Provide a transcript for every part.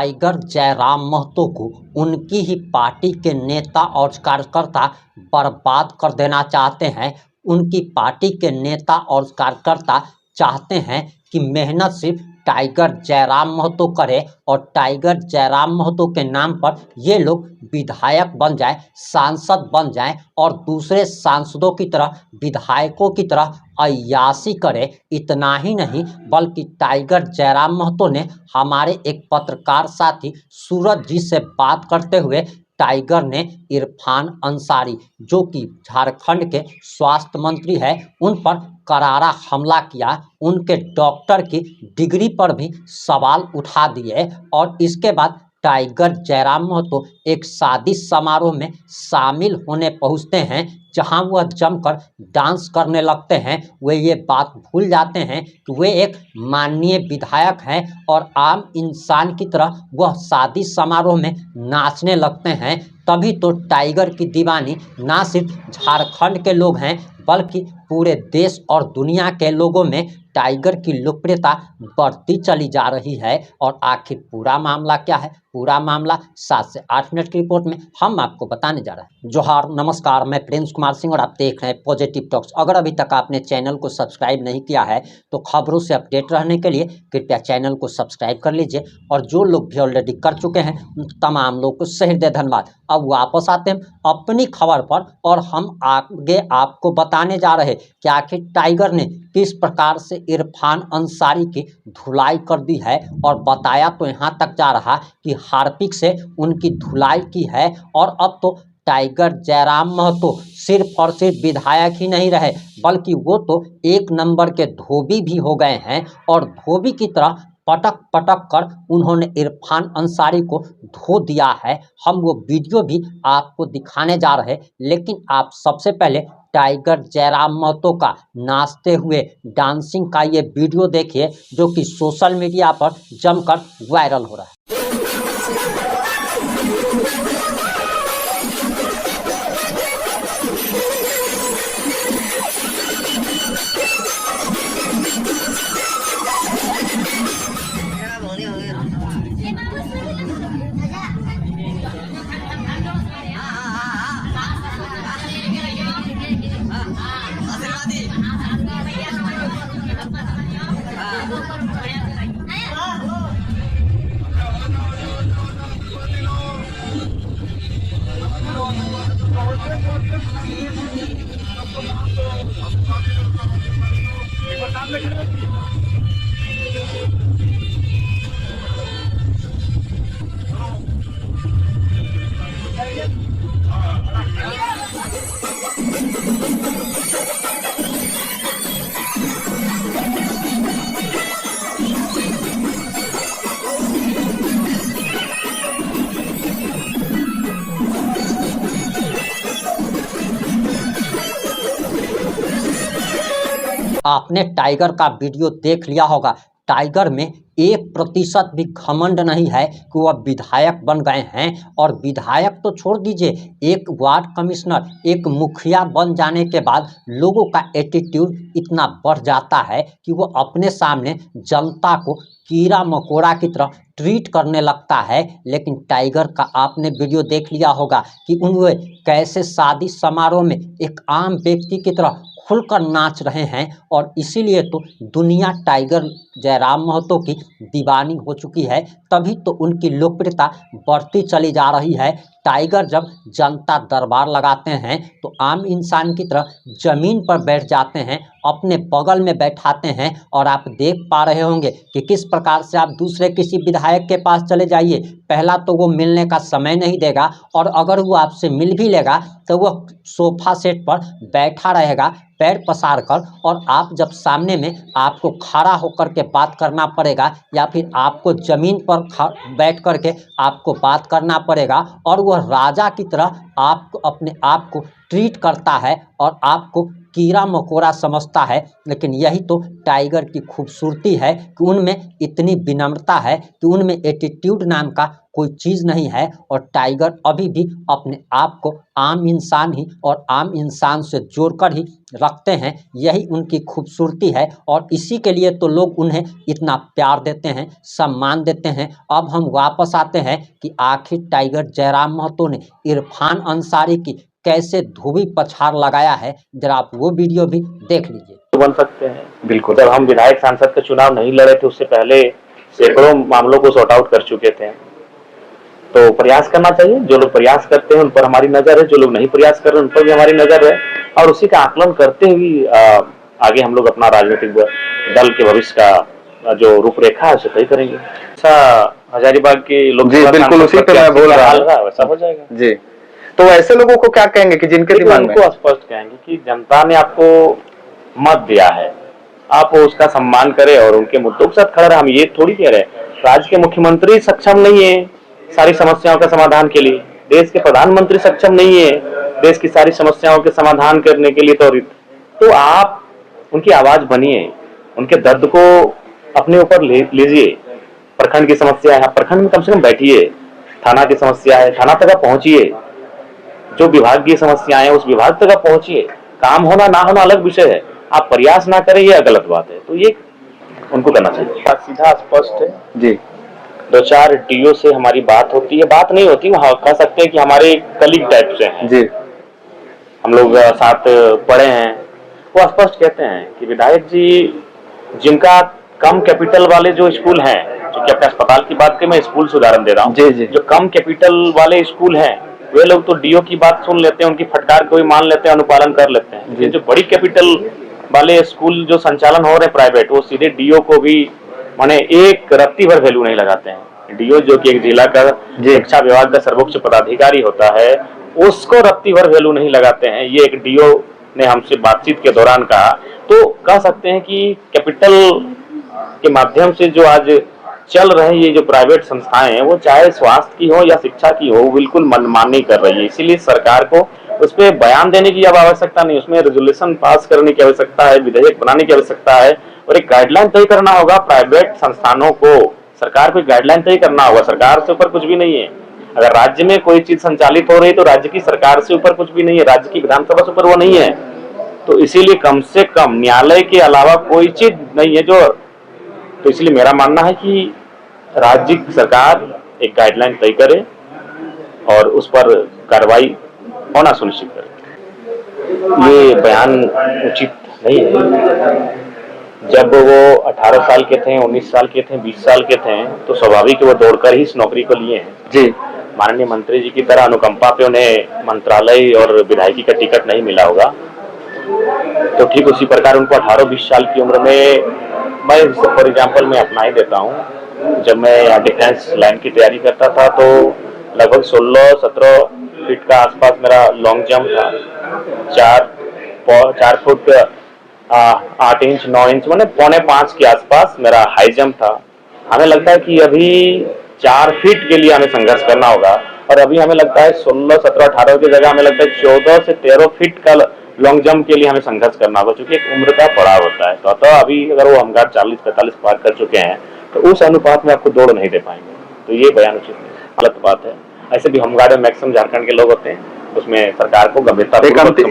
Tiger Jairam Mahato को उनकी ही party के नेता और कार्यकर्ता बर्बाद कर देना चाहते हैं। उनकी पार्टी के नेता और कार्यकर्ता चाहते हैं कि मेहनत सिर्फ टाइगर जयराम महतो करे और टाइगर जयराम महतो के नाम पर ये लोग विधायक बन जाए, सांसद बन जाएं और दूसरे सांसदों की तरह, विधायकों की तरह अय्याशी करे। इतना ही नहीं बल्कि टाइगर जयराम महतो ने हमारे एक पत्रकार साथी सूरज जी से बात करते हुए टाइगर ने इरफान अंसारी, जो कि झारखंड के स्वास्थ्य मंत्री है, उन पर करारा हमला किया। उनके डॉक्टर की डिग्री पर भी सवाल उठा दिए और इसके बाद टाइगर जयराम महतो एक शादी समारोह में शामिल होने पहुंचते हैं, जहां वह जमकर डांस करने लगते हैं। वे ये बात भूल जाते हैं कि वे एक माननीय विधायक हैं और आम इंसान की तरह वह शादी समारोह में नाचने लगते हैं। तभी तो टाइगर की दीवानी ना सिर्फ झारखंड के लोग हैं बल्कि पूरे देश और दुनिया के लोगों में टाइगर की लोकप्रियता बढ़ती चली जा रही है। और आखिर पूरा मामला क्या है, पूरा मामला 7 से 8 मिनट की रिपोर्ट में हम आपको बताने जा रहे हैं। जोहार, नमस्कार, मैं प्रिंस कुमार सिंह और आप देख रहे हैं पॉजिटिव टॉक्स। अगर अभी तक आपने चैनल को सब्सक्राइब नहीं किया है तो खबरों से अपडेट रहने के लिए कृपया चैनल को सब्सक्राइब कर लीजिए। और जो लोग भी ऑलरेडी कर चुके हैं उन तमाम लोग को सहृदय धन्यवाद। अब वापस आते हैं अपनी खबर पर और हम आगे आपको बताने जा रहे कि आखिर टाइगर ने किस प्रकार से इरफान अंसारी की धुलाई कर दी है। और बताया तो यहाँ तक जा रहा कि हार्पिक से उनकी धुलाई की है। और अब तो टाइगर जयराम महतो सिर्फ और सिर्फ विधायक ही नहीं रहे बल्कि वो तो एक नंबर के धोबी भी हो गए हैं। और धोबी की तरह पटक पटक कर उन्होंने इरफान अंसारी को धो दिया है। हम वो वीडियो भी आपको दिखाने जा रहे, लेकिन आप सबसे पहले टाइगर जयराम महतो का नाचते हुए डांसिंग का ये वीडियो देखिए, जो कि सोशल मीडिया पर जमकर वायरल हो रहा है। आपने टाइगर का वीडियो देख लिया होगा। टाइगर में 1% भी घमंड नहीं है कि वह विधायक बन गए हैं। और विधायक तो छोड़ दीजिए, एक वार्ड कमिश्नर, एक मुखिया बन जाने के बाद लोगों का एटीट्यूड इतना बढ़ जाता है कि वो अपने सामने जनता को कीड़ा मकोड़ा की तरह ट्रीट करने लगता है। लेकिन टाइगर का आपने वीडियो देख लिया होगा कि उन्हें कैसे शादी समारोह में एक आम व्यक्ति की तरह खुलकर नाच रहे हैं। और इसीलिए तो दुनिया टाइगर जयराम महतो की दीवानी हो चुकी है। तभी तो उनकी लोकप्रियता बढ़ती चली जा रही है। टाइगर जब जनता दरबार लगाते हैं तो आम इंसान की तरह जमीन पर बैठ जाते हैं, अपने बगल में बैठाते हैं। और आप देख पा रहे होंगे कि किस प्रकार से आप दूसरे किसी विधायक के पास चले जाइए, पहला तो वो मिलने का समय नहीं देगा, और अगर वो आपसे मिल भी लेगा तो वह सोफा सेट पर बैठा रहेगा पैर पसार कर। और आप जब सामने में आपको खड़ा होकर के बात करना पड़ेगा या फिर आपको ज़मीन पर बैठ कर के आपको बात करना पड़ेगा, और वह राजा की तरह आपको अपने आप को ट्रीट करता है और आपको कीड़ा मकोड़ा समझता है, लेकिन यही तो टाइगर की खूबसूरती है कि उनमें इतनी विनम्रता है कि उनमें एटीट्यूड नाम का कोई चीज़ नहीं है। और टाइगर अभी भी अपने आप को आम इंसान ही और आम इंसान से जोड़कर ही रखते हैं। यही उनकी खूबसूरती है और इसी के लिए तो लोग उन्हें इतना प्यार देते हैं, सम्मान देते हैं। अब हम वापस आते हैं कि आखिर टाइगर जयराम महतो ने इरफान अंसारी की कैसे धोबी पछाड़ लगाया है, जरा आप वो वीडियो भी देख लीजिए। तो बन सकते हैं बिल्कुल। जब हम विधायक सांसद का चुनाव नहीं लड़े थे उससे पहले सैकड़ों मामलों को सॉर्ट आउट कर चुके थे। तो प्रयास करना चाहिए, जो लोग प्रयास करते हैं उन पर हमारी नजर है, जो लोग नहीं प्रयास कर रहे उन पर भी हमारी नजर है, और उसी का आकलन करते हुए आगे हम लोग अपना राजनीतिक दल के भविष्य का जो रूपरेखा है उसे तय करेंगे। ऐसा हजारीबाग के लोग बिल्कुल उसी पे मैं बोल रहा हूँ, वैसा हो जाएगा जी। तो ऐसे लोगों को क्या कहेंगे कि जिनके दिमाग में, उनको स्पष्ट कहेंगे कि जनता ने आपको मत दिया है, आप उसका सम्मान करें और उनके मुद्दों के साथ खड़े रहे। हम ये थोड़ी कह रहे राज्य के मुख्यमंत्री सक्षम नहीं है सारी समस्याओं का समाधान के लिए, देश के प्रधानमंत्री सक्षम नहीं है देश की सारी समस्याओं के समाधान करने के लिए, तो आप उनकी आवाज बनिए, उनके दर्द को अपने ऊपर लीजिए। प्रखंड की समस्या है, प्रखंड में कम से कम बैठिए, थाना की समस्या है थाना तक पहुंचिए, जो विभाग की समस्याएं उस विभाग तक पहुंचिए। काम होना ना होना अलग विषय है, आप प्रयास ना करें ये गलत बात है। तो ये उनको करना चाहिए, सीधा स्पष्ट है जी। 2-4 डीओ से हमारी बात होती है, बात नहीं होती, वहां कह सकते हैं कि हमारे कलीग टाइप से हैं जी, हम लोग साथ पढ़े हैं। वो स्पष्ट कहते हैं कि विधायक जी जिनका कम कैपिटल वाले जो स्कूल हैं, जो कि अपने अस्पताल की बात करें, मैं स्कूल से उदाहरण दे रहा हूँ, जो कम कैपिटल वाले स्कूल हैं वे लोग तो डीओ की बात सुन लेते हैं, उनकी फटकार को भी मान लेते हैं, अनुपालन कर लेते हैं। लेकिन जो बड़ी कैपिटल वाले स्कूल जो संचालन हो रहे हैं प्राइवेट, वो सीधे डीओ को भी माने एक रत्ती भर वैल्यू नहीं लगाते हैं। डीओ जो कि एक जिला का शिक्षा विभाग का सर्वोच्च पदाधिकारी होता है, उसको रत्ती भर वैल्यू नहीं लगाते हैं। ये एक डीओ ने हमसे बातचीत के दौरान कहा। तो कह सकते हैं कि कैपिटल के माध्यम से जो आज चल रहे ये जो प्राइवेट संस्थाएं हैं, वो चाहे स्वास्थ्य की हो या शिक्षा की हो, बिल्कुल मनमानी कर रही है। इसीलिए सरकार को उस पर बयान देने की अब आवश्यकता नहीं, उसमें रेजोल्यूशन पास करने की आवश्यकता है, विधेयक बनाने की आवश्यकता है और एक गाइडलाइन तय करना होगा। प्राइवेट संस्थानों को सरकार को गाइडलाइन तय करना होगा, सरकार से ऊपर कुछ भी नहीं है। अगर राज्य में कोई चीज संचालित हो रही है तो राज्य की सरकार से ऊपर कुछ भी नहीं है, राज्य की विधानसभा से ऊपर वो नहीं है। तो इसीलिए कम से कम न्यायालय के अलावा कोई चीज नहीं है जो, तो इसलिए मेरा मानना है कि राज्य सरकार एक गाइडलाइन तय करे और उस पर कार्रवाई होना सुनिश्चित करे। ये बयान उचित नहीं है। जब वो 18 साल के थे, 19 साल के थे, 20 साल के थे, तो स्वाभाविक वो दौड़कर ही इस नौकरी को लिए हैं जी। माननीय मंत्री जी की तरह अनुकंपा पे उन्हें मंत्रालय और विधायकी का टिकट नहीं मिला होगा। तो ठीक उसी प्रकार उनको 18-20 साल की उम्र में, मैं फॉर एग्जाम्पल मैं अपना ही देता हूँ, जब मैं डिफेंस लाइन की तैयारी करता था तो लगभग 16-17 फीट का आसपास मेरा लॉन्ग जंप था, 4 फुट 8 इंच 9 इंच मैंने 4.25 के आसपास मेरा हाई जंप था। हमें लगता है कि अभी 4 फीट के लिए हमें संघर्ष करना होगा और अभी हमें लगता है 16, 17, 18 की जगह हमें लगता है 14 से 13 फीट का लॉन्ग जंप के लिए हमें संघर्ष करना होगा, क्योंकि एक उम्र का पड़ाव होता है। तो अतः अभी अगर वो हमगार 40-45 पार कर चुके हैं तो उस अनुपात में आपको दौड़ नहीं दे पाएंगे। तो ये बयान उचित गलत बात है। ऐसे भी होमगार्ड में मैक्सिमम झारखंड के लोग होते हैं, उसमें सरकार को गंभीरता।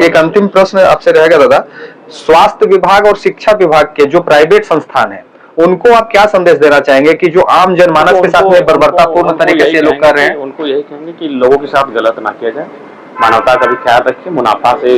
एक अंतिम प्रश्न आपसे रहेगा दादा, स्वास्थ्य विभाग और शिक्षा विभाग के जो प्राइवेट संस्थान हैं उनको आप क्या संदेश देना चाहेंगे कि जो आम जनमानस के साथ में बर्बरतापूर्ण तरीके से लोग कर रहे हैं? उनको यही कहेंगे कि लोगों के साथ गलत ना किया जाए, मानवता का भी ख्याल रखिए। मुनाफा से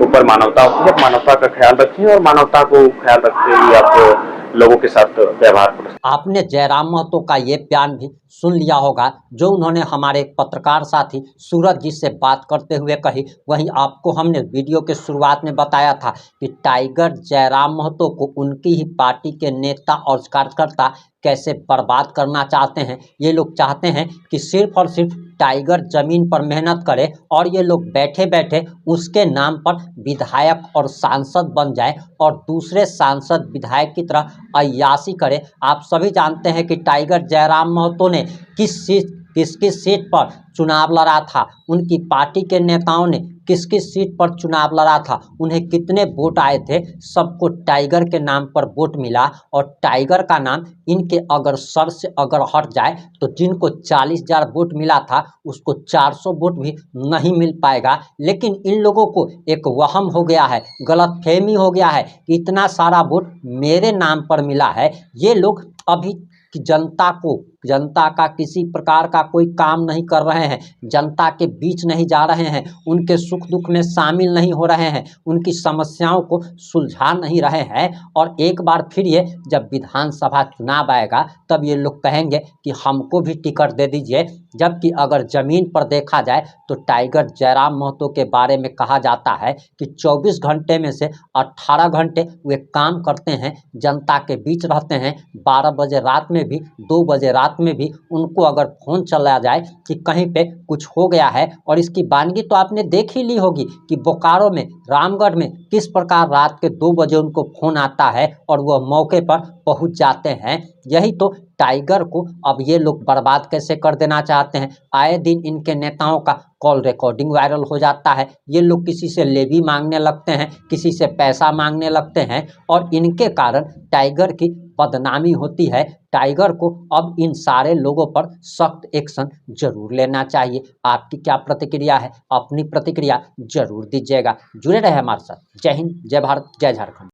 ऊपर मानवता होती है, मानवता का ख्याल रखिए और मानवता को ख्याल रखते हुए आप लोगों के साथ व्यवहार करें। आपने जयराम महतो का ये बयान भी सुन लिया होगा जो उन्होंने हमारे पत्रकार साथी सूरज जी से बात करते हुए कही। वहीं आपको हमने वीडियो के शुरुआत में बताया था कि टाइगर जयराम महतो को उनकी ही पार्टी के नेता और कार्यकर्ता कैसे बर्बाद करना चाहते हैं। ये लोग चाहते हैं कि सिर्फ और सिर्फ टाइगर जमीन पर मेहनत करे और ये लोग बैठे बैठे उसके नाम पर विधायक और सांसद बन जाए और दूसरे सांसद विधायक की तरह अय्याशी करे। आप सभी जानते हैं कि टाइगर जयराम महतो ने किस सीट पर चुनाव लड़ा था, उनकी पार्टी के नेताओं ने किस किस सीट पर चुनाव लड़ा था, उन्हें कितने वोट आए थे, सबको टाइगर के नाम पर वोट मिला। और टाइगर का नाम इनके अगर सर से अगर हट जाए तो जिनको 40,000 वोट मिला था उसको 400 वोट भी नहीं मिल पाएगा। लेकिन इन लोगों को एक वहम हो गया है, गलतफहमी हो गया है कि इतना सारा वोट मेरे नाम पर मिला है। ये लोग अभी कि जनता का किसी प्रकार का कोई काम नहीं कर रहे हैं, जनता के बीच नहीं जा रहे हैं, उनके सुख दुख में शामिल नहीं हो रहे हैं, उनकी समस्याओं को सुलझा नहीं रहे हैं। और एक बार फिर ये जब विधानसभा चुनाव आएगा तब ये लोग कहेंगे कि हमको भी टिकट दे दीजिए। जबकि अगर जमीन पर देखा जाए तो टाइगर जयराम महतो के बारे में कहा जाता है कि 24 घंटे में से 18 घंटे वे काम करते हैं, जनता के बीच रहते हैं। 12 बजे रात में भी, 2 बजे रात में भी उनको अगर फोन चला जाए कि कहीं पे कुछ हो गया है, और इसकी वानगी तो आपने देख ही ली होगी कि बोकारो में, रामगढ़ में किस प्रकार रात के 2 बजे उनको फोन आता है और वह मौके पर पहुंच जाते हैं। यही तो टाइगर को अब ये लोग बर्बाद कैसे कर देना चाहते हैं। आए दिन इनके नेताओं का कॉल रिकॉर्डिंग वायरल हो जाता है, ये लोग किसी से लेवी मांगने लगते हैं, किसी से पैसा मांगने लगते हैं, और इनके कारण टाइगर की बदनामी होती है। टाइगर को अब इन सारे लोगों पर सख्त एक्शन जरूर लेना चाहिए। आपकी क्या प्रतिक्रिया है? अपनी प्रतिक्रिया जरूर दीजिएगा। जुड़े रहे हमारे साथ। जय हिंद, जय भारत, जय झारखंड।